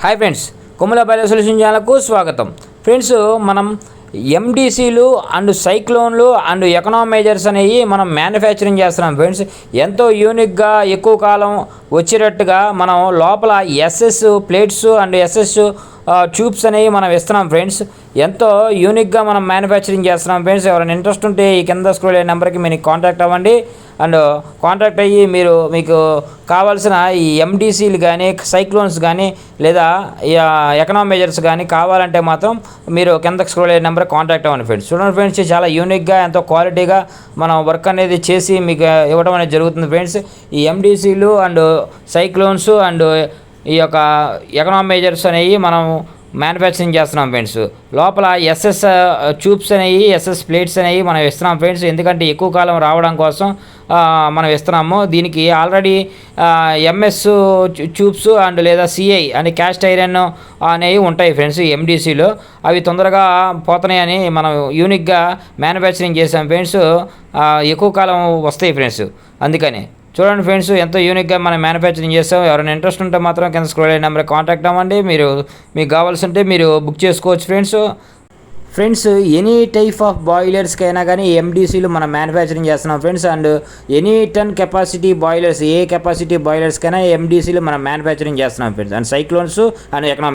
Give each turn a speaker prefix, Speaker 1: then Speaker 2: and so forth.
Speaker 1: Hi friends, కొమ్ముల బయలు solution ఛానల్కు స్వాగతం. ఫ్రెండ్స్, మనం ఎండిసిలు అండ్ సైక్లోన్లు అండ్ ఎకనామైజర్స్ అనేవి మనం మ్యానుఫ్యాక్చరింగ్ చేస్తున్నాం ఫ్రెండ్స్. ఎంతో యూనిక్గా ఎక్కువ కాలం వచ్చేటట్టుగా మనం లోపల SS plates and SS tubes అనేవి మనం ఇస్తున్నాం ఫ్రెండ్స్. ఎంతో యూనిక్గా మనం మ్యానుఫ్యాక్చరింగ్ చేస్తున్నాం ఫ్రెండ్స్. ఎవరైనా ఇంట్రెస్ట్ ఉంటే ఈ కింద స్క్రోల్ అయ్యే నెంబర్కి మీరు కాంటాక్ట్ అవ్వండి. అండ్ కాంటాక్ట్ అయ్యి మీకు కావాల్సిన ఈ ఎండిసీలు కానీ సైక్లోన్స్ కానీ లేదా ఎకనామైజర్స్ కానీ కావాలంటే మాత్రం మీరు కిందకి స్క్రోల్ అయ్యే నెంబర్కి కాంటాక్ట్ అవ్వండి ఫ్రెండ్స్. చూడండి ఫ్రెండ్స్, చాలా యూనిక్గా ఎంతో క్వాలిటీగా మనం వర్క్ అనేది చేసి మీకు ఇవ్వడం అనేది జరుగుతుంది ఫ్రెండ్స్. ఈ ఎండిసీలు అండ్ సైక్లోన్స్ అండ్ ఈ యొక్క ఎకనామైజర్స్ అనేవి మనం మ్యానుఫ్యాక్చరింగ్ చేస్తున్నాం ఫ్రెండ్స్. లోపల ఎస్ఎస్ ట్యూబ్స్ అనేవి ఎస్ఎస్ ప్లేట్స్ అనేవి మనం ఇస్తున్నాం ఫ్రెండ్స్. ఎందుకంటే ఎక్కువ కాలం రావడం కోసం మనం ఇస్తున్నాము. దీనికి ఆల్రెడీ ఎంఎస్ ట్యూబ్స్ అండ్ లేదా సిఐ అని క్యాస్ట్ ఐరన్ అనేవి ఉంటాయి ఫ్రెండ్స్ ఎండిసిలో. అవి తొందరగా పోతున్నాయని మనం యూనిక్గా మ్యానుఫ్యాక్చరింగ్ చేసాం ఫ్రెండ్స్. ఎక్కువ కాలం వస్తాయి ఫ్రెండ్స్. అందుకని చూడండి ఫ్రెండ్స్, ఎంతో యూనిక్గా మనం మ్యానుఫ్యాక్చరింగ్ చేస్తాం. ఎవరైనా ఇంట్రెస్ట్ ఉంటే మాత్రం కింద స్క్రోల్ అయ్యే నెంబర్కి కాంటాక్ట్ అవ్వండి. మీకు కావాల్సి ఉంటే మీరు బుక్ చేసుకోవచ్చు ఫ్రెండ్స్. ఎనీ టైప్ ఆఫ్ బాయిలర్స్కైనా కానీ ఎండిసీలు మనం మ్యానుఫ్యాక్చరింగ్ చేస్తున్నాం friends. And any 10 capacity boilers, ఏ కెపాసిటీ బాయిలర్స్కైనా ఎండిసీలు మనం మ్యానుఫ్యాక్చరింగ్ చేస్తున్నాం friends. And cyclones and economic